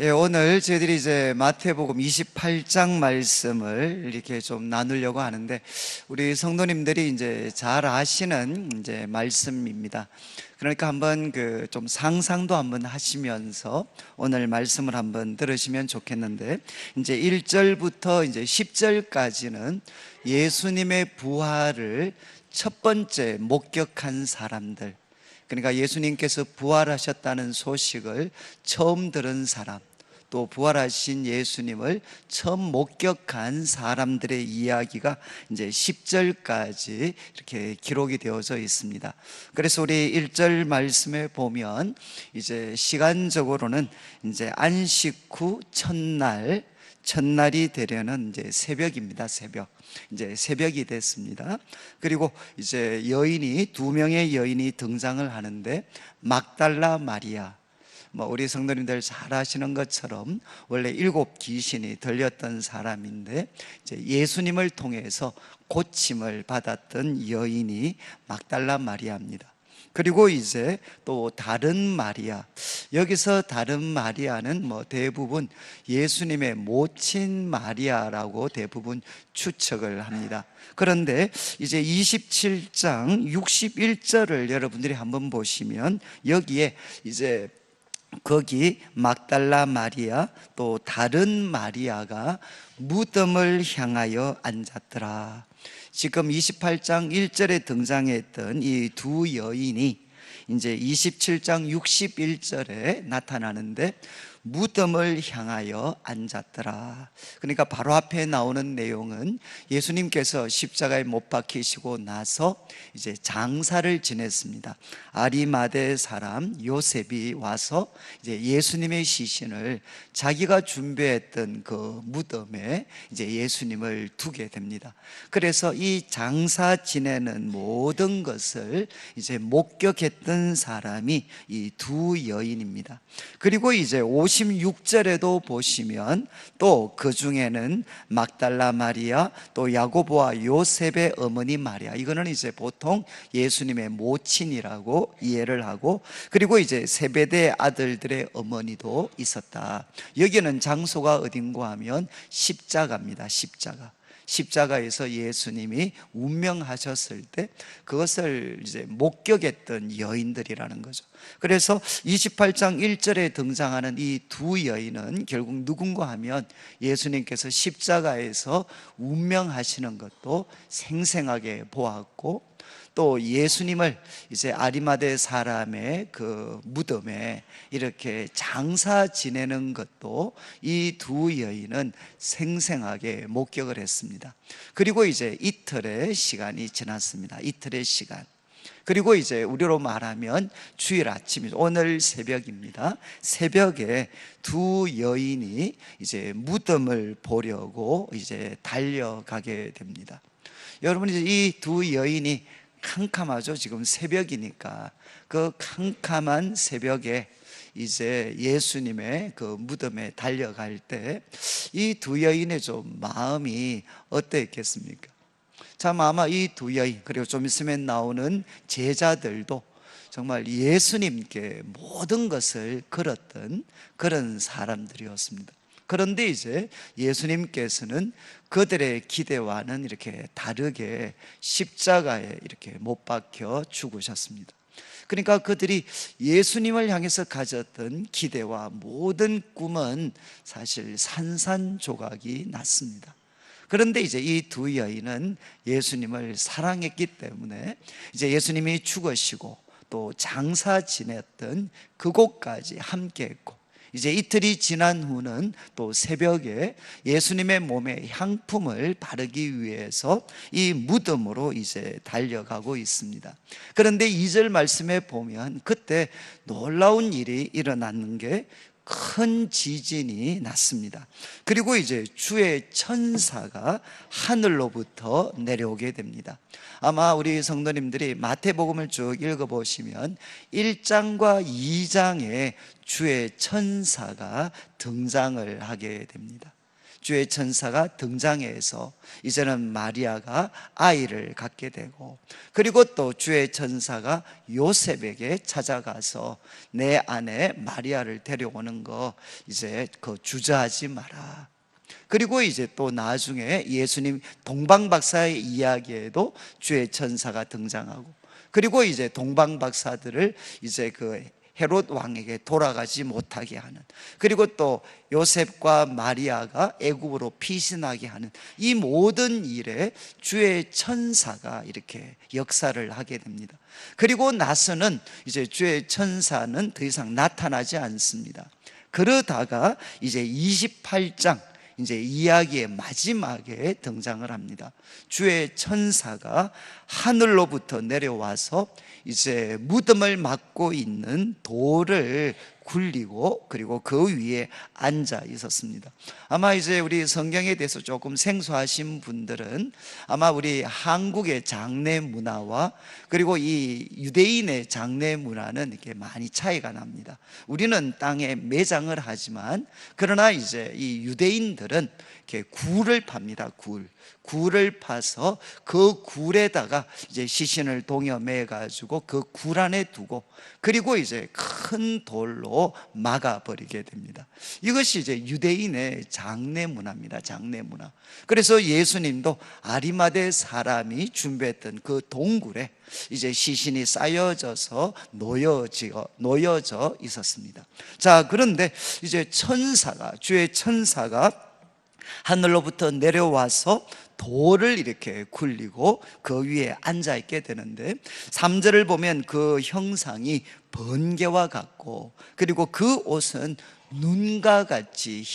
예, 오늘 저희들이 이제 마태복음 28장 말씀을 이렇게 좀 나누려고 하는데, 우리 성도님들이 이제 잘 아시는 이제 말씀입니다. 그러니까 한번 좀 상상도 한번 하시면서 오늘 말씀을 한번 들으시면 좋겠는데, 이제 1절부터 이제 10절까지는 예수님의 부활을 첫 번째 목격한 사람들, 그러니까 예수님께서 부활하셨다는 소식을 처음 들은 사람, 또 부활하신 예수님을 처음 목격한 사람들의 이야기가 이제 10절까지 이렇게 기록이 되어져 있습니다. 그래서 우리 1절 말씀에 보면 이제 시간적으로는 이제 안식 후 첫날이 되려는 이제 새벽입니다. 이제 새벽이 됐습니다. 그리고 이제 두 명의 여인이 등장을 하는데, 막달라 마리아, 우리 성도님들 잘 아시는 것처럼 원래 7 귀신이 들렸던 사람인데, 이제 예수님을 통해서 고침을 받았던 여인이 막달라 마리아입니다. 그리고 이제 또 다른 마리아, 여기서 다른 마리아는 대부분 예수님의 모친 마리아라고 대부분 추측을 합니다. 그런데 이제 27장 61절을 여러분들이 한번 보시면, 여기에 이제 거기 막달라 마리아 또 다른 마리아가 무덤을 향하여 앉았더라. 지금 28장 1절에 등장했던 이 두 여인이 이제 27장 61절에 나타나는데, 무덤을 향하여 앉았더라. 그러니까 바로 앞에 나오는 내용은 예수님께서 십자가에 못 박히시고 나서 이제 장사를 지냈습니다. 아리마대 사람 요셉이 와서 이제 예수님의 시신을 자기가 준비했던 그 무덤에 이제 예수님을 두게 됩니다. 그래서 이 장사 지내는 모든 것을 이제 목격했던 사람이 이 두 여인입니다. 그리고 이제 56절에도 보시면 또 그 중에는 막달라 마리아, 또 야고보와 요셉의 어머니 마리아, 이거는 이제 보통 예수님의 모친이라고 이해를 하고, 그리고 이제 세베대 아들들의 어머니도 있었다. 여기는 장소가 어딘가 하면 십자가입니다. 십자가에서 예수님이 운명하셨을 때 그것을 이제 목격했던 여인들이라는 거죠. 그래서 28장 1절에 등장하는 이 두 여인은 결국 누군가 하면 예수님께서 십자가에서 운명하시는 것도 생생하게 보았고, 또 예수님을 이제 아리마대 사람의 그 무덤에 이렇게 장사 지내는 것도 이 두 여인은 생생하게 목격을 했습니다. 그리고 이제 이틀의 시간이 지났습니다. 이틀의 시간. 그리고 이제 우리로 말하면 주일 아침이죠. 오늘 새벽입니다. 새벽에 두 여인이 이제 무덤을 보려고 이제 달려가게 됩니다. 여러분, 이제 이 두 여인이 캄캄하죠. 지금 새벽이니까 그 캄캄한 새벽에 이제 예수님의 그 무덤에 달려갈 때 이 두 여인의 좀 마음이 어땠겠습니까? 참 아마 이 두 여인, 그리고 좀 있으면 나오는 제자들도 정말 예수님께 모든 것을 걸었던 그런 사람들이었습니다. 그런데 이제 예수님께서는 그들의 기대와는 이렇게 다르게 십자가에 이렇게 못 박혀 죽으셨습니다. 그러니까 그들이 예수님을 향해서 가졌던 기대와 모든 꿈은 사실 산산조각이 났습니다. 그런데 이제 이 두 여인은 예수님을 사랑했기 때문에 이제 예수님이 죽으시고 또 장사 지냈던 그곳까지 함께 했고, 이제 이틀이 지난 후는 또 새벽에 예수님의 몸에 향품을 바르기 위해서 이 무덤으로 이제 달려가고 있습니다. 그런데 2절 말씀에 보면 그때 놀라운 일이 일어나는 게, 큰 지진이 났습니다. 그리고 이제 주의 천사가 하늘로부터 내려오게 됩니다. 아마 우리 성도님들이 마태복음을 쭉 읽어보시면 1장과 2장에 주의 천사가 등장을 하게 됩니다. 주의 천사가 등장해서 이제는 마리아가 아이를 갖게 되고, 그리고 또 주의 천사가 요셉에게 찾아가서 내 아내 마리아를 데려오는 거 이제 주저하지 마라. 그리고 이제 또 나중에 예수님 동방박사의 이야기에도 주의 천사가 등장하고, 그리고 이제 동방박사들을 이제 헤롯 왕에게 돌아가지 못하게 하는, 그리고 또 요셉과 마리아가 애굽으로 피신하게 하는 이 모든 일에 주의 천사가 이렇게 역사를 하게 됩니다. 그리고 나서는 이제 주의 천사는 더 이상 나타나지 않습니다. 그러다가 이제 28장 이제 이야기의 마지막에 등장을 합니다. 주의 천사가 하늘로부터 내려와서 이제 무덤을 막고 있는 돌을 굴리고, 그리고 그 위에 앉아 있었습니다. 아마 이제 우리 성경에 대해서 조금 생소하신 분들은 아마 우리 한국의 장례 문화와 그리고 이 유대인의 장례 문화는 이렇게 많이 차이가 납니다. 우리는 땅에 매장을 하지만, 그러나 이제 이 유대인들은 이렇게 굴을 팝니다. 굴을 파서 그 굴에다가 이제 시신을 동여매 가지고 그 굴 안에 두고, 그리고 이제 큰 돌로 막아버리게 됩니다. 이것이 이제 유대인의 장례 문화입니다. 장례 문화. 그래서 예수님도 아리마대 사람이 준비했던 그 동굴에 이제 시신이 쌓여져서 놓여져 있었습니다. 자, 그런데 이제 주의 천사가 하늘로부터 내려와서 돌을 이렇게 굴리고 그 위에 앉아 있게 되는데, 3절을 보면 그 형상이 번개와 같고, 그리고 그 옷은 눈같이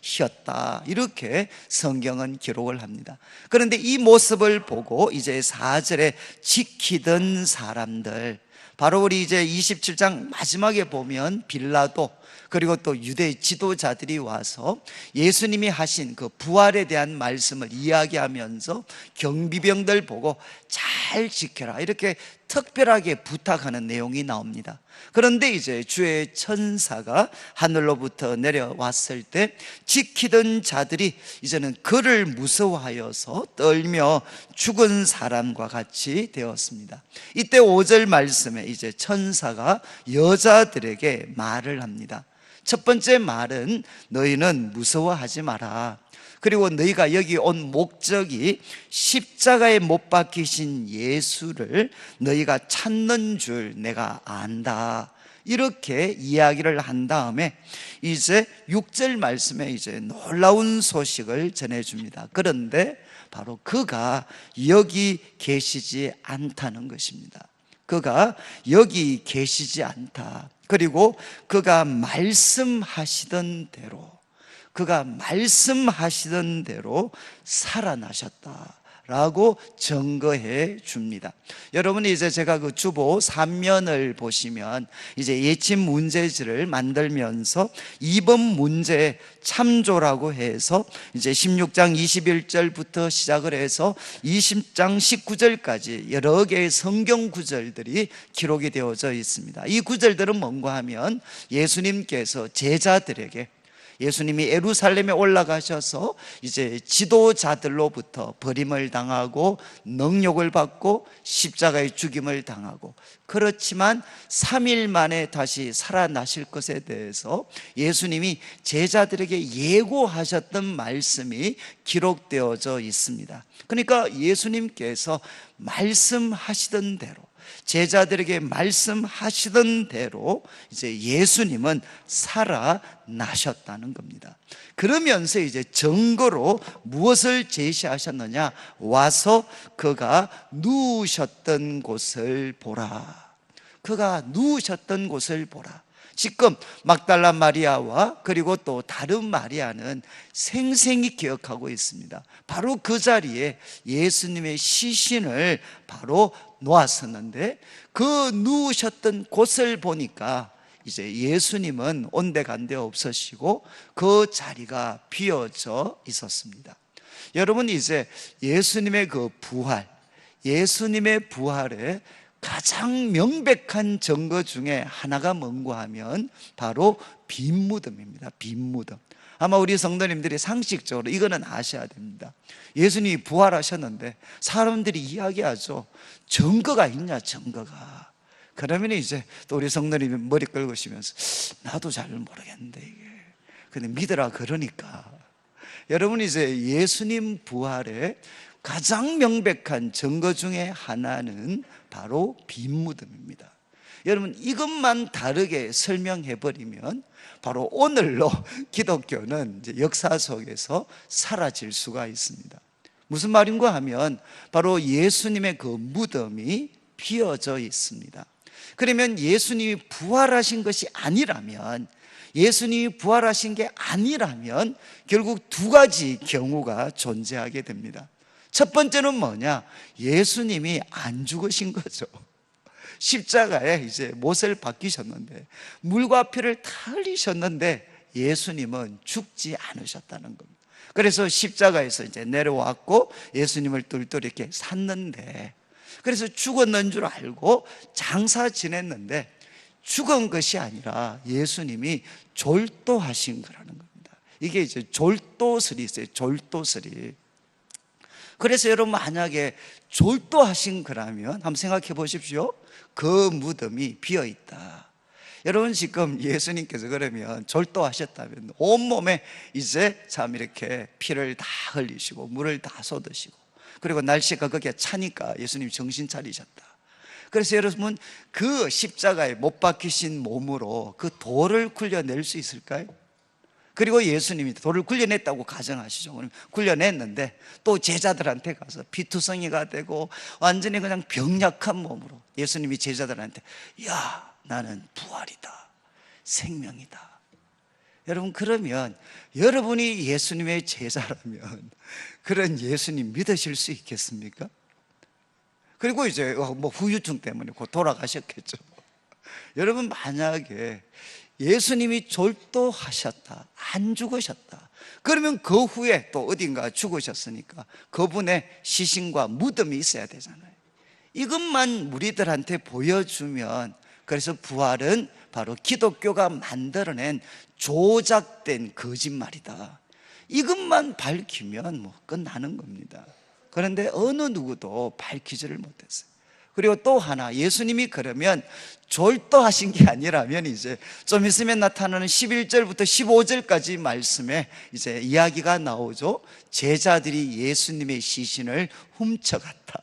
휘었다, 이렇게 성경은 기록을 합니다. 그런데 이 모습을 보고 이제 4절에 지키던 사람들, 바로 우리 이제 27장 마지막에 보면 빌라도, 그리고 또 유대 지도자들이 와서 예수님이 하신 그 부활에 대한 말씀을 이야기하면서 경비병들 보고 잘 지켜라, 이렇게 특별하게 부탁하는 내용이 나옵니다. 그런데 이제 주의 천사가 하늘로부터 내려왔을 때 지키던 자들이 이제는 그를 무서워하여서 떨며 죽은 사람과 같이 되었습니다. 이때 5절 말씀에 이제 천사가 여자들에게 말을 합니다. 첫 번째 말은 너희는 무서워하지 마라. 그리고 너희가 여기 온 목적이 십자가에 못 박히신 예수를 너희가 찾는 줄 내가 안다, 이렇게 이야기를 한 다음에 이제 6절 말씀에 이제 놀라운 소식을 전해줍니다. 그런데 바로 그가 여기 계시지 않다는 것입니다. 그가 여기 계시지 않다. 그리고 그가 말씀하시던 대로 살아나셨다라고 증거해 줍니다. 여러분이 이제 제가 그 주보 3면을 보시면 이제 예침 문제지를 만들면서 2번 문제 참조라고 해서 이제 16장 21절부터 시작을 해서 20장 19절까지 여러 개의 성경 구절들이 기록이 되어져 있습니다. 이 구절들은 뭔가 하면 예수님께서 제자들에게, 예수님이 예루살렘에 올라가셔서 이제 지도자들로부터 버림을 당하고 능욕을 받고 십자가의 죽임을 당하고, 그렇지만 3일 만에 다시 살아나실 것에 대해서 예수님이 제자들에게 예고하셨던 말씀이 기록되어져 있습니다. 그러니까 예수님께서 말씀하시던 대로, 제자들에게 말씀하시던 대로 이제 예수님은 살아나셨다는 겁니다. 그러면서 이제 증거로 무엇을 제시하셨느냐? 와서 그가 누우셨던 곳을 보라. 그가 누우셨던 곳을 보라. 지금 막달라 마리아와 그리고 또 다른 마리아는 생생히 기억하고 있습니다. 바로 그 자리에 예수님의 시신을 바로 놓았었는데, 그 누우셨던 곳을 보니까 이제 예수님은 온데간데 없으시고 그 자리가 비어져 있었습니다. 여러분, 이제 예수님의 그 부활, 예수님의 부활에 가장 명백한 증거 중에 하나가 뭔가 하면 바로 빈 무덤입니다. 빈 무덤. 아마 우리 성도님들이 상식적으로 이거는 아셔야 됩니다. 예수님이 부활하셨는데 사람들이 이야기하죠. 증거가 있냐, 증거가. 그러면 이제 또 우리 성도님이 머리 긁으시면서 나도 잘 모르겠는데 이게. 근데 믿으라 그러니까. 여러분, 이제 예수님 부활의 가장 명백한 증거 중에 하나는 바로 빈 무덤입니다. 여러분, 이것만 다르게 설명해 버리면 바로 오늘로 기독교는 이제 역사 속에서 사라질 수가 있습니다. 무슨 말인가 하면 바로 예수님의 그 무덤이 비어져 있습니다. 그러면 예수님이 부활하신 것이 아니라면, 예수님이 부활하신 게 아니라면 결국 두 가지 경우가 존재하게 됩니다. 첫 번째는 뭐냐? 예수님이 안 죽으신 거죠. 십자가에 이제 못을 박히셨는데, 물과 피를 다 흘리셨는데 예수님은 죽지 않으셨다는 겁니다. 그래서 십자가에서 이제 내려왔고 예수님을 똘똘 이렇게 샀는데, 그래서 죽었는 줄 알고 장사 지냈는데 죽은 것이 아니라 예수님이 졸도하신 거라는 겁니다. 이게 이제 졸도설이 있어요. 졸도설이. 그래서 여러분, 만약에 졸도하신 거라면 한번 생각해 보십시오. 그 무덤이 비어 있다. 여러분, 지금 예수님께서 그러면 졸도하셨다면 온몸에 이제 참 이렇게 피를 다 흘리시고 물을 다 쏟으시고, 그리고 날씨가 그게 차니까 예수님 정신 차리셨다. 그래서 여러분, 그 십자가에 못 박히신 몸으로 그 돌을 굴려낼 수 있을까요? 그리고 예수님이 돌을 굴려냈다고 가정하시죠. 굴려냈는데 또 제자들한테 가서 피투성이가 되고 완전히 그냥 병약한 몸으로 예수님이 제자들한테, 야, 나는 부활이다, 생명이다. 여러분, 그러면 여러분이 예수님의 제자라면 그런 예수님 믿으실 수 있겠습니까? 그리고 이제 뭐 후유증 때문에 곧 돌아가셨겠죠. 여러분, 만약에 예수님이 졸도하셨다, 안 죽으셨다, 그러면 그 후에 또 어딘가 죽으셨으니까 그분의 시신과 무덤이 있어야 되잖아요. 이것만 우리들한테 보여주면, 그래서 부활은 바로 기독교가 만들어낸 조작된 거짓말이다, 이것만 밝히면 뭐 끝나는 겁니다. 그런데 어느 누구도 밝히지를 못했어요. 그리고 또 하나, 예수님이 그러면 졸도하신 게 아니라면 이제 좀 있으면 나타나는 11절부터 15절까지 말씀에 이제 이야기가 나오죠. 제자들이 예수님의 시신을 훔쳐갔다.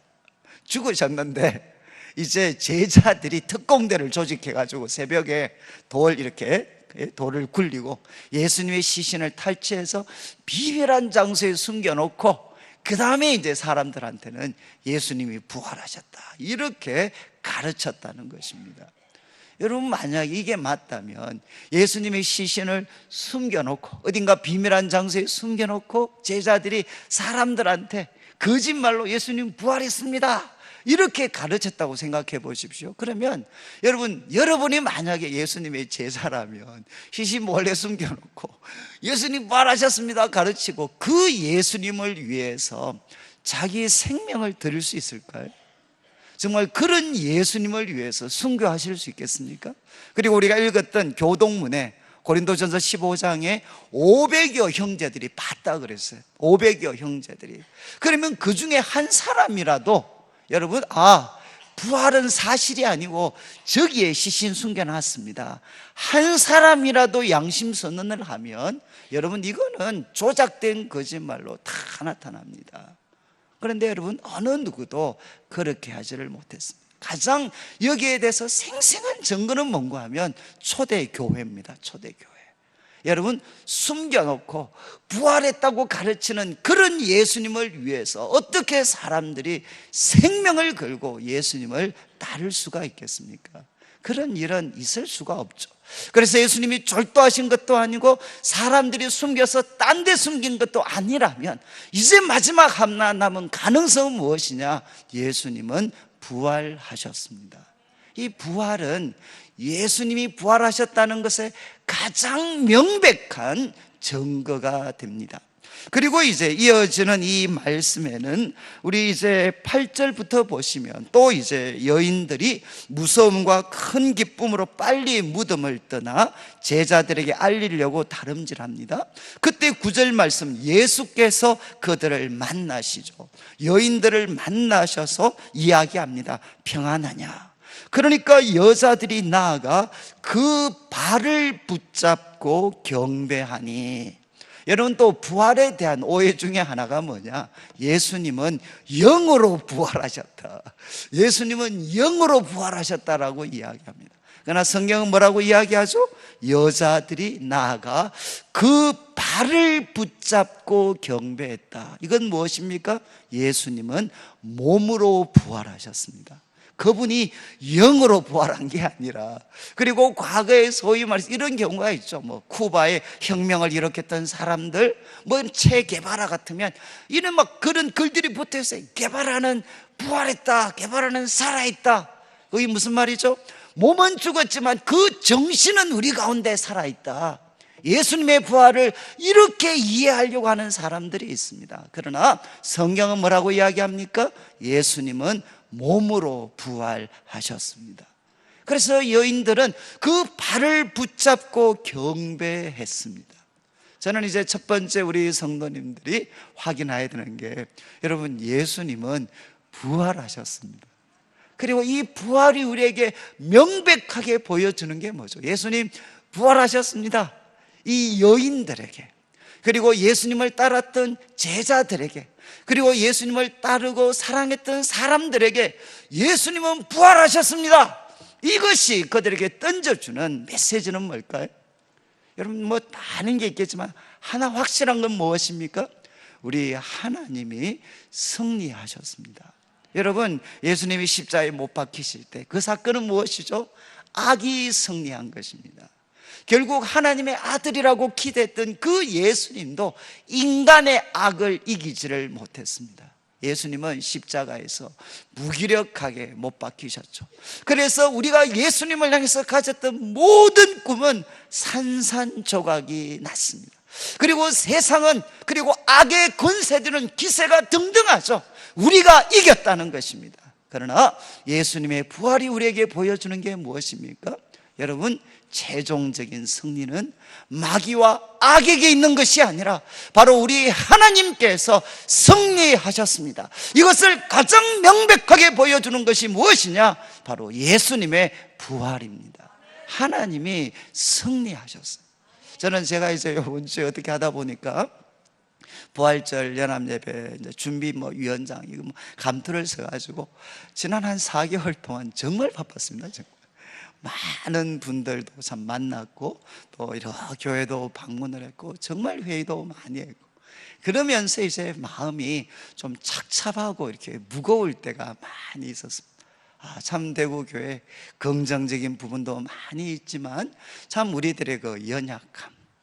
죽으셨는데 이제 제자들이 특공대를 조직해가지고 새벽에 돌을 굴리고 예수님의 시신을 탈취해서 비밀한 장소에 숨겨놓고, 그 다음에 이제 사람들한테는 예수님이 부활하셨다, 이렇게 가르쳤다는 것입니다. 여러분, 만약 이게 맞다면 예수님의 시신을 숨겨놓고 어딘가 비밀한 장소에 숨겨놓고 제자들이 사람들한테 거짓말로 예수님 부활했습니다, 이렇게 가르쳤다고 생각해 보십시오. 그러면 여러분이 만약에 예수님의 제자라면 시신 몰래 숨겨놓고 예수님 부활하셨습니다 가르치고 그 예수님을 위해서 자기의 생명을 드릴 수 있을까요? 정말 그런 예수님을 위해서 순교하실 수 있겠습니까? 그리고 우리가 읽었던 교동문에 고린도전서 15장에 500여 형제들이 봤다 그랬어요. 500여 형제들이. 그러면 그 중에 한 사람이라도, 여러분, 부활은 사실이 아니고 저기에 시신 숨겨놨습니다, 한 사람이라도 양심 선언을 하면 여러분, 이거는 조작된 거짓말로 다 나타납니다. 그런데 여러분, 어느 누구도 그렇게 하지를 못했습니다. 가장 여기에 대해서 생생한 증거는 뭔가 하면 초대교회입니다. 초대교회. 여러분, 숨겨놓고 부활했다고 가르치는 그런 예수님을 위해서 어떻게 사람들이 생명을 걸고 예수님을 따를 수가 있겠습니까? 그런 일은 있을 수가 없죠. 그래서 예수님이 졸도하신 것도 아니고 사람들이 숨겨서 딴 데 숨긴 것도 아니라면 이제 마지막 하나 남은 가능성은 무엇이냐? 예수님은 부활하셨습니다. 이 부활은 예수님이 부활하셨다는 것에 가장 명백한 증거가 됩니다. 그리고 이제 이어지는 이 말씀에는 우리 이제 8절부터 보시면 또 이제 여인들이 무서움과 큰 기쁨으로 빨리 무덤을 떠나 제자들에게 알리려고 다름질합니다. 그때 9절 말씀, 예수께서 그들을 만나시죠. 여인들을 만나셔서 이야기합니다. 평안하냐? 그러니까 여자들이 나아가 그 발을 붙잡고 경배하니. 여러분, 또 부활에 대한 오해 중에 하나가 뭐냐? 예수님은 영으로 부활하셨다. 예수님은 영으로 부활하셨다라고 이야기합니다. 그러나 성경은 뭐라고 이야기하죠? 여자들이 나아가 그 발을 붙잡고 경배했다. 이건 무엇입니까? 예수님은 몸으로 부활하셨습니다. 그분이 영으로 부활한 게 아니라, 그리고 과거에 소위 말해서 이런 경우가 있죠. 쿠바에 혁명을 일으켰던 사람들, 체 게바라 같으면 이런 그런 글들이 붙어 있어요. 게바라는 부활했다, 게바라는 살아있다. 그게 무슨 말이죠? 몸은 죽었지만 그 정신은 우리 가운데 살아있다. 예수님의 부활을 이렇게 이해하려고 하는 사람들이 있습니다. 그러나 성경은 뭐라고 이야기합니까? 예수님은 몸으로 부활하셨습니다. 그래서 여인들은 그 발을 붙잡고 경배했습니다. 저는 이제 첫 번째 우리 성도님들이 확인해야 되는 게, 여러분, 예수님은 부활하셨습니다. 그리고 이 부활이 우리에게 명백하게 보여주는 게 뭐죠? 예수님 부활하셨습니다. 이 여인들에게, 그리고 예수님을 따랐던 제자들에게, 그리고 예수님을 따르고 사랑했던 사람들에게 예수님은 부활하셨습니다. 이것이 그들에게 던져주는 메시지는 뭘까요? 여러분, 많은 게 있겠지만 하나 확실한 건 무엇입니까? 우리 하나님이 승리하셨습니다. 여러분, 예수님이 십자가에 못 박히실 때 그 사건은 무엇이죠? 악이 승리한 것입니다. 결국 하나님의 아들이라고 기대했던 그 예수님도 인간의 악을 이기지를 못했습니다. 예수님은 십자가에서 무기력하게 못 박히셨죠. 그래서 우리가 예수님을 향해서 가졌던 모든 꿈은 산산조각이 났습니다. 그리고 세상은, 그리고 악의 권세들은 기세가 등등하죠. 우리가 이겼다는 것입니다. 그러나 예수님의 부활이 우리에게 보여주는 게 무엇입니까? 여러분, 최종적인 승리는 마귀와 악에게 있는 것이 아니라 바로 우리 하나님께서 승리하셨습니다. 이것을 가장 명백하게 보여주는 것이 무엇이냐? 바로 예수님의 부활입니다. 하나님이 승리하셨어요. 저는 제가 이제 이번 주에 어떻게 하다 보니까 부활절 연합예배 준비 위원장 감투를 써가지고 지난 한 4개월 동안 정말 바빴습니다. 정말. 많은 분들도 참 만났고, 또 여러 교회도 방문을 했고, 정말 회의도 많이 했고, 그러면서 이제 마음이 좀 착잡하고 이렇게 무거울 때가 많이 있었습니다. 참 대구교회 긍정적인 부분도 많이 있지만 참 우리들의 그 연약함,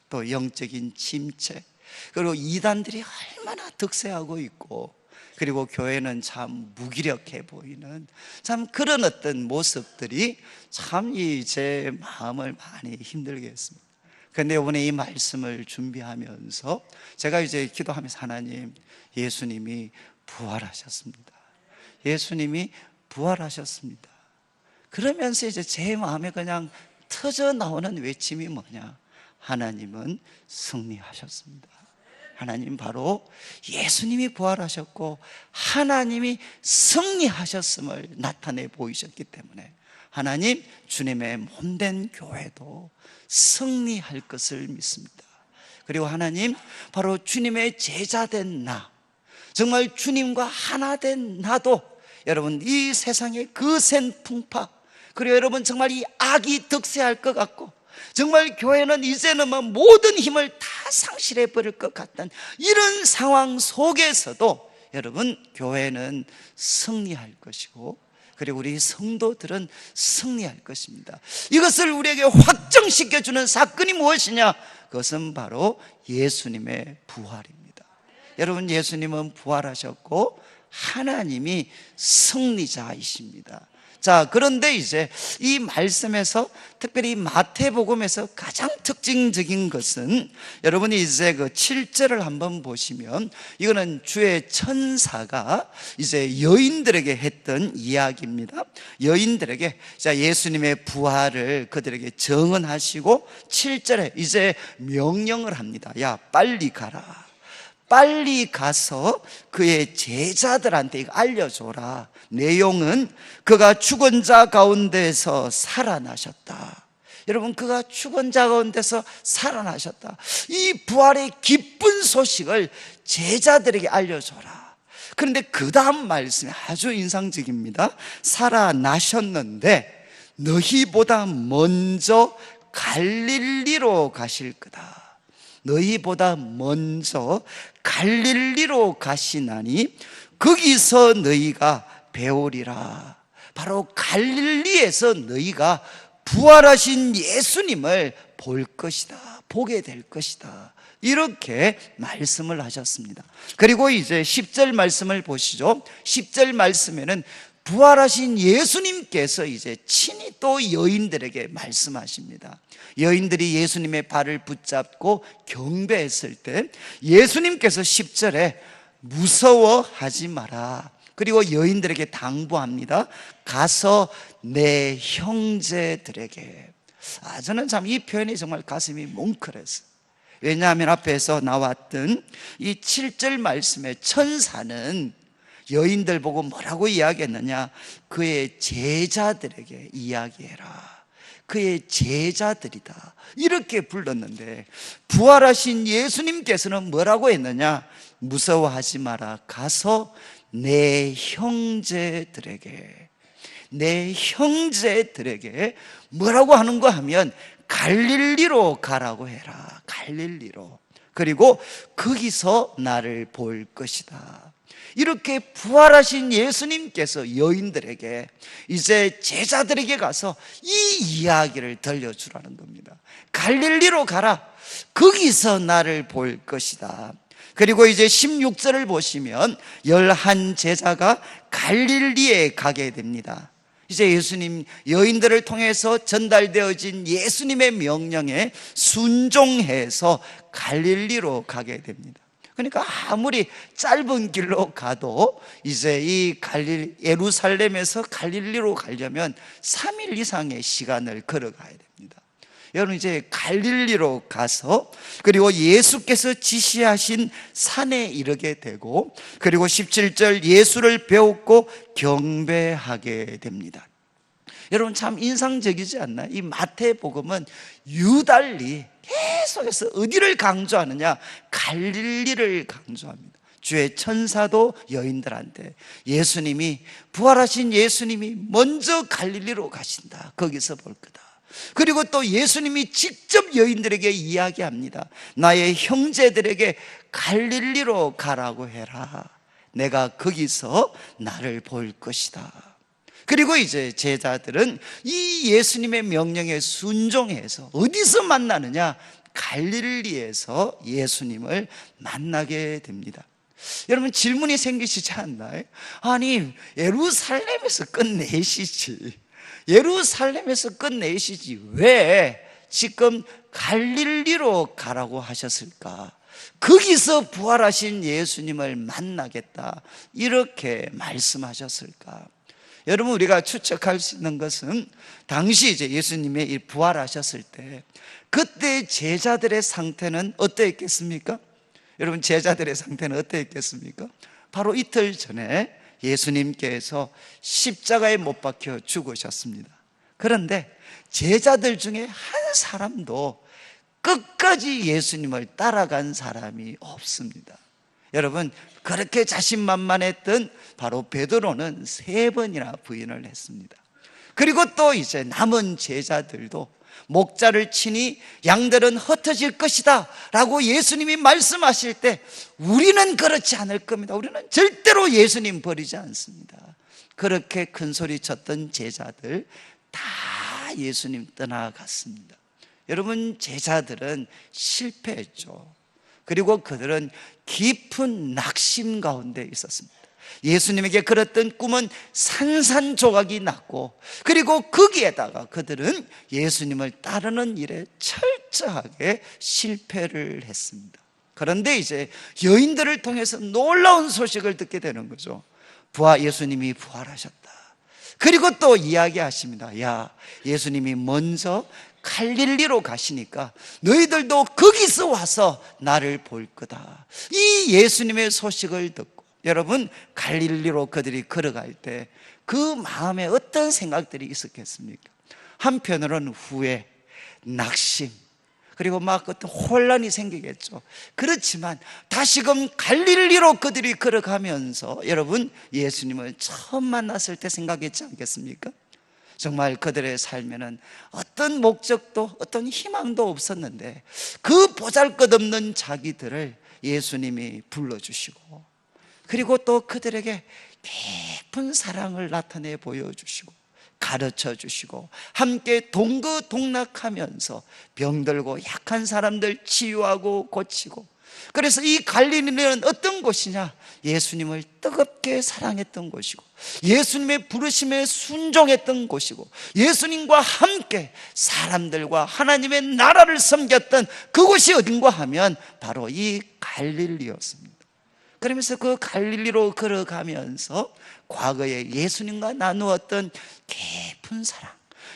또 영적인 침체, 그리고 이단들이 얼마나 득세하고 있고, 그리고 교회는 참 무기력해 보이는 참 그런 어떤 모습들이 참 제 마음을 많이 힘들게 했습니다. 그런데 이번에 이 말씀을 준비하면서 제가 이제 기도하면서, 하나님, 예수님이 부활하셨습니다. 예수님이 부활하셨습니다. 그러면서 이제 제 마음에 그냥 터져 나오는 외침이 뭐냐? 하나님은 승리하셨습니다. 하나님, 바로 예수님이 부활하셨고 하나님이 승리하셨음을 나타내 보이셨기 때문에 하나님, 주님의 몸된 교회도 승리할 것을 믿습니다. 그리고 하나님, 바로 주님의 제자된 나, 정말 주님과 하나 된 나도 여러분, 이 세상의 거센 풍파, 그리고 여러분 정말 이 악이 득세할 것 같고, 정말 교회는 이제는 모든 힘을 다 상실해 버릴 것 같은 이런 상황 속에서도 여러분, 교회는 승리할 것이고, 그리고 우리 성도들은 승리할 것입니다. 이것을 우리에게 확정시켜주는 사건이 무엇이냐? 그것은 바로 예수님의 부활입니다. 여러분, 예수님은 부활하셨고 하나님이 승리자이십니다. 자, 그런데 이제 이 말씀에서 특별히 마태복음에서 가장 특징적인 것은 여러분이 이제 그 7절을 한번 보시면 이거는 주의 천사가 이제 여인들에게 했던 이야기입니다. 여인들에게 자, 예수님의 부활을 그들에게 정언하시고 7절에 이제 명령을 합니다. 야, 빨리 가라. 빨리 가서 그의 제자들한테 이거 알려줘라. 내용은 그가 죽은 자 가운데서 살아나셨다. 여러분, 그가 죽은 자 가운데서 살아나셨다. 이 부활의 기쁜 소식을 제자들에게 알려줘라. 그런데 그 다음 말씀이 아주 인상적입니다. 살아나셨는데 너희보다 먼저 갈릴리로 가실 거다. 너희보다 먼저 갈릴리로 가시나니 거기서 너희가 배우리라. 바로 갈릴리에서 너희가 부활하신 예수님을 볼 것이다. 보게 될 것이다. 이렇게 말씀을 하셨습니다. 그리고 이제 10절 말씀을 보시죠. 10절 말씀에는 부활하신 예수님께서 이제 친히 또 여인들에게 말씀하십니다. 여인들이 예수님의 발을 붙잡고 경배했을 때 예수님께서 10절에 무서워하지 마라. 그리고 여인들에게 당부합니다. 가서 내 형제들에게. 저는 참 이 표현이 정말 가슴이 뭉클했어요. 왜냐하면 앞에서 나왔던 이 7절 말씀에 천사는 여인들 보고 뭐라고 이야기했느냐? 그의 제자들에게 이야기해라. 그의 제자들이다. 이렇게 불렀는데 부활하신 예수님께서는 뭐라고 했느냐? 무서워하지 마라. 가서 내 형제들에게, 내 형제들에게 뭐라고 하는가 하면 갈릴리로 가라고 해라. 갈릴리로. 그리고 거기서 나를 볼 것이다. 이렇게 부활하신 예수님께서 여인들에게 이제 제자들에게 가서 이 이야기를 들려주라는 겁니다. 갈릴리로 가라. 거기서 나를 볼 것이다. 그리고 이제 16절을 보시면 11 제자가 갈릴리에 가게 됩니다. 이제 예수님, 여인들을 통해서 전달되어진 예수님의 명령에 순종해서 갈릴리로 가게 됩니다. 그러니까 아무리 짧은 길로 가도 이제 이 예루살렘에서 갈릴리로 가려면 3일 이상의 시간을 걸어가야 됩니다. 여러분, 이제 갈릴리로 가서 그리고 예수께서 지시하신 산에 이르게 되고 그리고 17절 예수를 배웠고 경배하게 됩니다. 여러분, 참 인상적이지 않나요? 이 마태복음은 유달리 계속해서 어디를 강조하느냐? 갈릴리를 강조합니다. 주의 천사도 여인들한테 예수님이, 부활하신 예수님이 먼저 갈릴리로 가신다. 거기서 볼 거다. 그리고 또 예수님이 직접 여인들에게 이야기합니다. 나의 형제들에게 갈릴리로 가라고 해라. 내가 거기서 나를 볼 것이다. 그리고 이제 제자들은 이 예수님의 명령에 순종해서 어디서 만나느냐? 갈릴리에서 예수님을 만나게 됩니다. 여러분, 질문이 생기시지 않나요? 아니, 예루살렘에서 끝내시지. 예루살렘에서 끝내시지. 왜 지금 갈릴리로 가라고 하셨을까? 거기서 부활하신 예수님을 만나겠다. 이렇게 말씀하셨을까? 여러분, 우리가 추측할 수 있는 것은 당시 이제 예수님이 부활하셨을 때 그때 제자들의 상태는 어떠했겠습니까? 여러분, 제자들의 상태는 어떠했겠습니까? 바로 이틀 전에 예수님께서 십자가에 못 박혀 죽으셨습니다. 그런데 제자들 중에 한 사람도 끝까지 예수님을 따라간 사람이 없습니다. 여러분, 그렇게 자신만만했던 바로 베드로는 3번이나 부인을 했습니다. 그리고 또 이제 남은 제자들도 목자를 치니 양들은 흩어질 것이다 라고 예수님이 말씀하실 때 우리는 그렇지 않을 겁니다. 우리는 절대로 예수님 버리지 않습니다. 그렇게 큰 소리 쳤던 제자들 다 예수님 떠나갔습니다. 여러분, 제자들은 실패했죠. 그리고 그들은 깊은 낙심 가운데 있었습니다. 예수님에게 그렸던 꿈은 산산조각이 났고, 그리고 거기에다가 그들은 예수님을 따르는 일에 철저하게 실패를 했습니다. 그런데 이제 여인들을 통해서 놀라운 소식을 듣게 되는 거죠. 예수님이 부활하셨다. 그리고 또 이야기하십니다. 야, 예수님이 먼저 갈릴리로 가시니까 너희들도 거기서 와서 나를 볼 거다. 이 예수님의 소식을 듣고 여러분, 갈릴리로 그들이 걸어갈 때 그 마음에 어떤 생각들이 있었겠습니까? 한편으로는 후회, 낙심, 그리고 막 어떤 혼란이 생기겠죠. 그렇지만 다시금 갈릴리로 그들이 걸어가면서 여러분, 예수님을 처음 만났을 때 생각했지 않겠습니까? 정말 그들의 삶에는 어떤 목적도 어떤 희망도 없었는데 그 보잘것없는 자기들을 예수님이 불러주시고, 그리고 또 그들에게 깊은 사랑을 나타내 보여주시고 가르쳐 주시고 함께 동거동락하면서 병들고 약한 사람들 치유하고 고치고, 그래서 이 갈릴리는 어떤 곳이냐? 예수님을 뜨겁게 사랑했던 곳이고 예수님의 부르심에 순종했던 곳이고 예수님과 함께 사람들과 하나님의 나라를 섬겼던 그곳이 어딘가 하면 바로 이 갈릴리였습니다. 그러면서 그 갈릴리로 걸어가면서 과거에 예수님과 나누었던 깊은 사랑,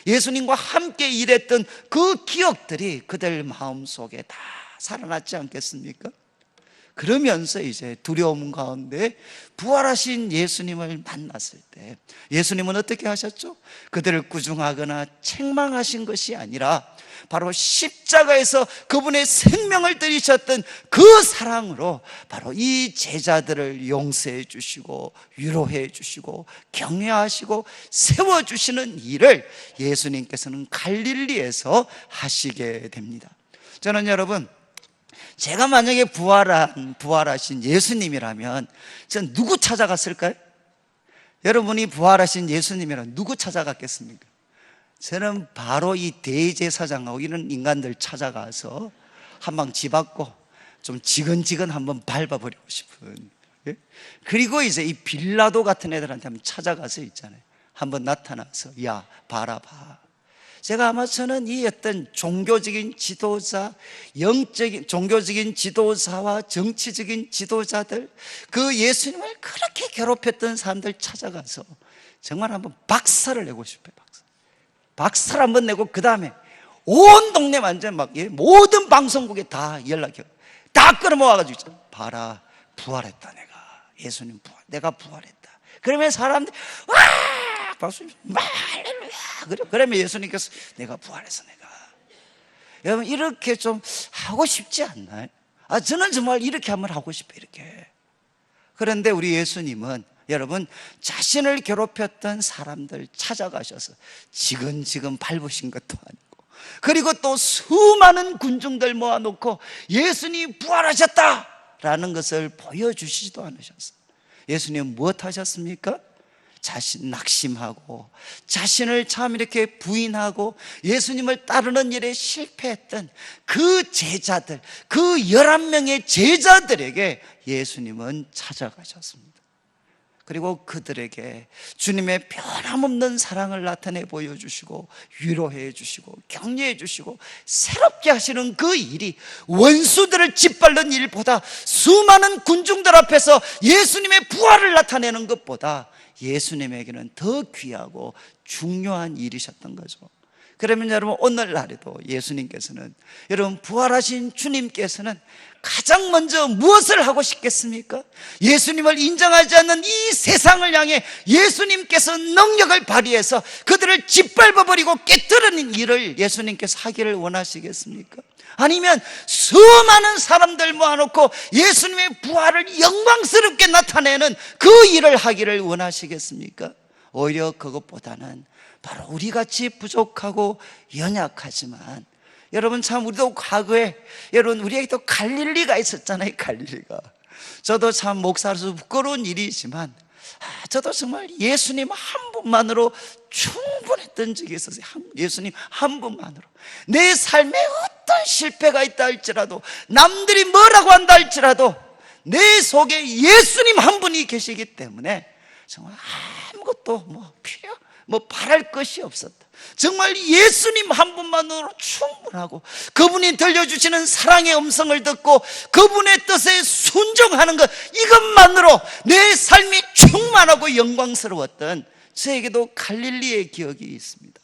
예수님과 함께 일했던 그 기억들이 그들 마음속에 다 살아났지 않겠습니까? 그러면서 이제 두려움 가운데 부활하신 예수님을 만났을 때 예수님은 어떻게 하셨죠? 그들을 꾸중하거나 책망하신 것이 아니라 바로 십자가에서 그분의 생명을 들이셨던 그 사랑으로 바로 이 제자들을 용서해 주시고 위로해 주시고 격려하시고 세워주시는 일을 예수님께서는 갈릴리에서 하시게 됩니다. 저는 여러분, 제가 만약에 부활하신 예수님이라면 전 누구 찾아갔을까요? 여러분이 부활하신 예수님이라면 누구 찾아갔겠습니까? 저는 바로 이 대제사장하고 이런 인간들 찾아가서 한방 집앞고 좀 지근지근 한번 밟아버리고 싶은, 예? 그리고 이제 이 빌라도 같은 애들한테 한번 찾아가서 있잖아요. 한번 나타나서 야, 봐라. 제가 아마 저는 이 어떤 종교적인 지도자, 종교적인 지도자와 정치적인 지도자들, 그 예수님을 그렇게 괴롭혔던 사람들 찾아가서 정말 한번 박살을 내고 싶어요. 박살 한번 내고 그 다음에 온 동네 완전 막 모든 방송국에 다 연락해요. 다 끌어모아가지고 있잖아. 봐라, 부활했다. 예수님 내가 부활했다. 그러면 사람들이 와 박수 할렐루야. 그러면 예수님께서 내가 부활했어. 여러분, 이렇게 좀 하고 싶지 않나요? 저는 정말 이렇게 한번 하고 싶어요. 이렇게. 그런데 우리 예수님은 여러분, 자신을 괴롭혔던 사람들 찾아가셔서 지근지근 밟으신 것도 아니고, 그리고 또 수많은 군중들 모아놓고 예수님이 부활하셨다라는 것을 보여주시지도 않으셨어요. 예수님은 무엇 하셨습니까? 자신 낙심하고 자신을 참 이렇게 부인하고 예수님을 따르는 일에 실패했던 그 제자들, 그 11명의 제자들에게 예수님은 찾아가셨습니다. 그리고 그들에게 주님의 변함없는 사랑을 나타내 보여주시고 위로해 주시고 격려해 주시고 새롭게 하시는 그 일이 원수들을 짓밟는 일보다, 수많은 군중들 앞에서 예수님의 부활을 나타내는 것보다 예수님에게는 더 귀하고 중요한 일이셨던 거죠. 그러면 여러분, 오늘날에도 예수님께서는, 여러분 부활하신 주님께서는 가장 먼저 무엇을 하고 싶겠습니까? 예수님을 인정하지 않는 이 세상을 향해 예수님께서 능력을 발휘해서 그들을 짓밟아버리고 깨뜨리는 일을 예수님께서 하기를 원하시겠습니까? 아니면 수많은 사람들 모아놓고 예수님의 부활을 영광스럽게 나타내는 그 일을 하기를 원하시겠습니까? 오히려 그것보다는 바로 우리같이 부족하고 연약하지만, 여러분 참 우리도 과거에, 여러분 우리에게도 갈릴리가 있었잖아요. 갈릴리가. 저도 참 목사로서 부끄러운 일이지만 저도 정말 예수님 한 분만으로 충분했던 적이 있었어요. 예수님 한 분만으로 내 삶에 어떤 실패가 있다 할지라도, 남들이 뭐라고 한다 할지라도 내 속에 예수님 한 분이 계시기 때문에 정말 아무것도 바랄 것이 없었다. 정말 예수님 한 분만으로 충분하고, 그분이 들려주시는 사랑의 음성을 듣고 그분의 뜻에 순종하는 것, 이것만으로 내 삶이 충만하고 영광스러웠던 저에게도 갈릴리의 기억이 있습니다.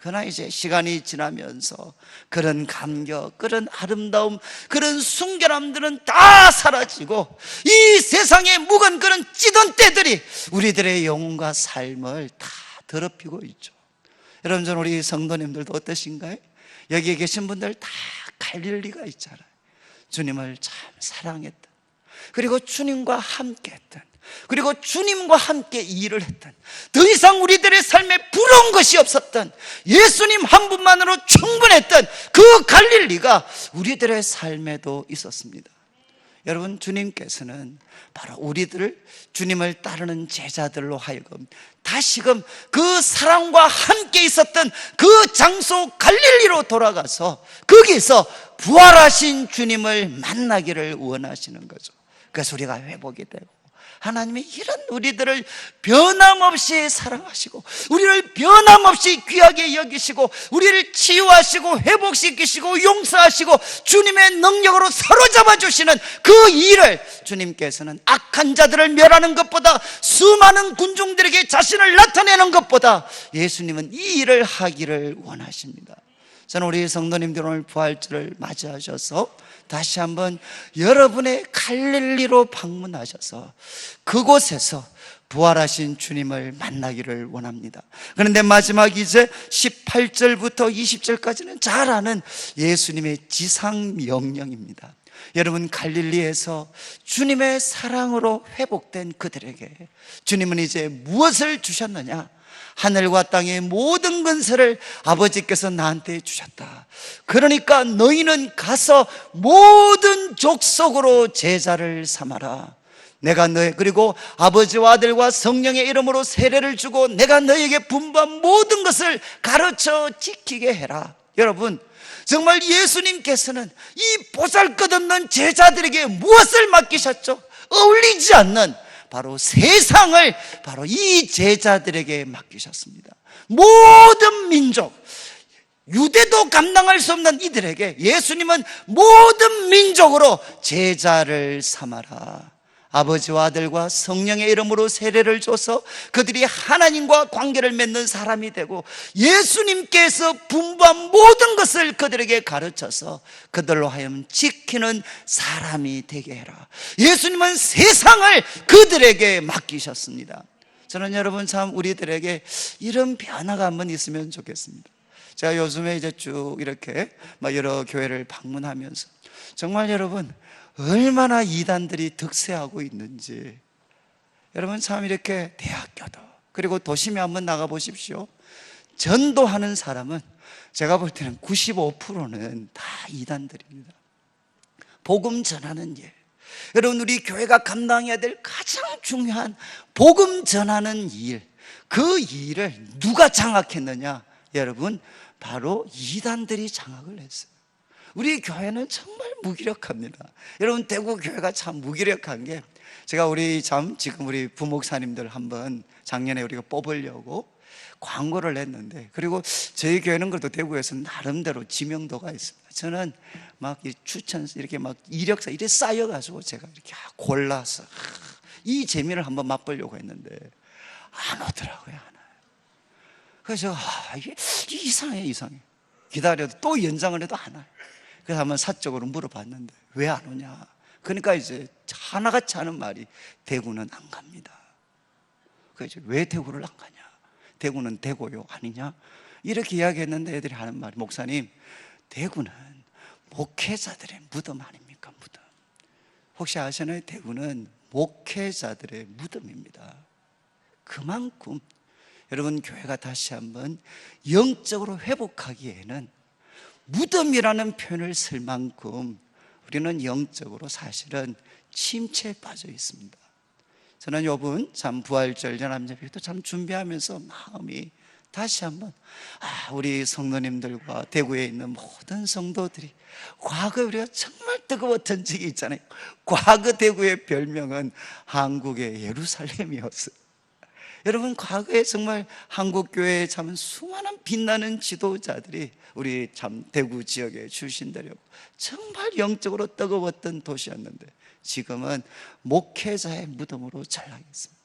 그러나 이제 시간이 지나면서 그런 감격, 그런 아름다움, 그런 순결함들은 다 사라지고 이 세상에 묵은 그런 찌든 때들이 우리들의 영혼과 삶을 다 더럽히고 있죠. 여러분, 저는 우리 성도님들도 어떠신가요? 여기에 계신 분들 다 갈릴리가 있잖아요. 주님을 참 사랑했던, 그리고 주님과 함께 했던, 그리고 주님과 함께 일을 했던, 더 이상 우리들의 삶에 부러운 것이 없었던, 예수님 한 분만으로 충분했던 그 갈릴리가 우리들의 삶에도 있었습니다. 여러분, 주님께서는 바로 우리들을 주님을 따르는 제자들로 하여금 다시금 그 사랑과 함께 있었던 그 장소 갈릴리로 돌아가서 거기서 부활하신 주님을 만나기를 원하시는 거죠. 그래서 우리가 회복이 되고, 하나님이 이런 우리들을 변함없이 사랑하시고, 우리를 변함없이 귀하게 여기시고, 우리를 치유하시고 회복시키시고 용서하시고 주님의 능력으로 사로잡아 주시는 그 일을 주님께서는 악한 자들을 멸하는 것보다, 수많은 군중들에게 자신을 나타내는 것보다 예수님은 이 일을 하기를 원하십니다. 저는 우리 성도님들 오늘 부활절을 맞이하셔서 다시 한번 여러분의 갈릴리로 방문하셔서 그곳에서 부활하신 주님을 만나기를 원합니다. 그런데 마지막 이제 18절부터 20절까지는 잘 아는 예수님의 지상 명령입니다. 여러분, 갈릴리에서 주님의 사랑으로 회복된 그들에게 주님은 이제 무엇을 주셨느냐? 하늘과 땅의 모든 권세를 아버지께서 나한테 주셨다. 그러니까 너희는 가서 모든 족속으로 제자를 삼아라. 내가 그리고 아버지와 아들과 성령의 이름으로 세례를 주고 내가 너희에게 분부한 모든 것을 가르쳐 지키게 해라. 여러분, 정말 예수님께서는 이 보잘것없는 제자들에게 무엇을 맡기셨죠? 어울리지 않는 바로 세상을 바로 이 제자들에게 맡기셨습니다. 모든 민족, 유대도 감당할 수 없는 이들에게 예수님은 모든 민족으로 제자를 삼아라. 아버지와 아들과 성령의 이름으로 세례를 줘서 그들이 하나님과 관계를 맺는 사람이 되고, 예수님께서 분부한 모든 것을 그들에게 가르쳐서 그들로 하여금 지키는 사람이 되게 해라. 예수님은 세상을 그들에게 맡기셨습니다. 저는 여러분, 참 우리들에게 이런 변화가 한번 있으면 좋겠습니다. 제가 요즘에 이제 쭉 이렇게 여러 교회를 방문하면서 정말 여러분, 얼마나 이단들이 득세하고 있는지, 여러분 참 이렇게 대학교도 그리고 도심에 한번 나가 보십시오. 전도하는 사람은 제가 볼 때는 95%는 다 이단들입니다. 복음 전하는 일, 여러분 우리 교회가 감당해야 될 가장 중요한 복음 전하는 일, 그 일을 누가 장악했느냐? 여러분, 바로 이단들이 장악을 했어요. 우리 교회는 정말 무기력합니다. 여러분, 대구 교회가 참 무기력한 게, 제가 지금 우리 부목사님들 한번 작년에 우리가 뽑으려고 광고를 냈는데, 그리고 저희 교회는 그래도 대구에서 나름대로 지명도가 있습니다. 저는 막 추천, 이렇게 막 이력서 이렇게 쌓여가지고 제가 이렇게 골라서 이 재미를 한번 맛보려고 했는데 안 오더라고요. 안 와요. 그래서 이게 이상해. 기다려도 또 연장을 해도 안 와요. 그래서 한번 사적으로 물어봤는데 왜 안 오냐? 그러니까 이제 하나같이 하는 말이, 대구는 안 갑니다. 그래서 왜 대구를 안 가냐? 대구는 대고요 아니냐? 이렇게 이야기했는데 애들이 하는 말이, 목사님, 대구는 목회자들의 무덤 아닙니까? 무덤. 혹시 아시나요? 대구는 목회자들의 무덤입니다. 그만큼 여러분, 교회가 다시 한번 영적으로 회복하기에는 무덤이라는 표현을 쓸 만큼 우리는 영적으로 사실은 침체에 빠져 있습니다. 저는 요번 참 부활절 연합예배도 참 준비하면서 마음이 다시 한번 우리 성도님들과 대구에 있는 모든 성도들이 과거에 우리가 정말 뜨거웠던 적이 있잖아요. 과거 대구의 별명은 한국의 예루살렘이었어요. 여러분, 과거에 정말 한국교회에 참 수많은 빛나는 지도자들이 우리 참 대구 지역의 출신들이었고 정말 영적으로 뜨거웠던 도시였는데 지금은 목회자의 무덤으로 전락했습니다.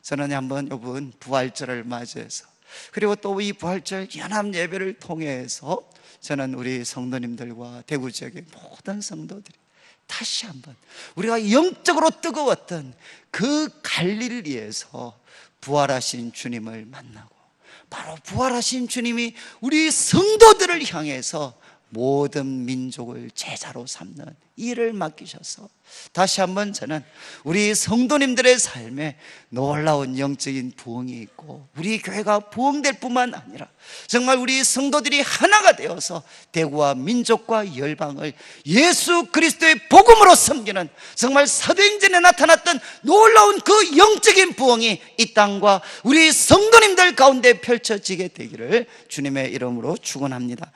저는 한번 이번 부활절을 맞이해서 그리고 또 이 부활절 연합 예배를 통해서 저는 우리 성도님들과 대구 지역의 모든 성도들이 다시 한번 우리가 영적으로 뜨거웠던 그 갈릴리에서 부활하신 주님을 만나고 바로 부활하신 주님이 우리 성도들을 향해서 모든 민족을 제자로 삼는 일을 맡기셔서 다시 한번 저는 우리 성도님들의 삶에 놀라운 영적인 부흥이 있고 우리 교회가 부흥될 뿐만 아니라 정말 우리 성도들이 하나가 되어서 대구와 민족과 열방을 예수 그리스도의 복음으로 섬기는 정말 사도행전에 나타났던 놀라운 그 영적인 부흥이 이 땅과 우리 성도님들 가운데 펼쳐지게 되기를 주님의 이름으로 축원합니다.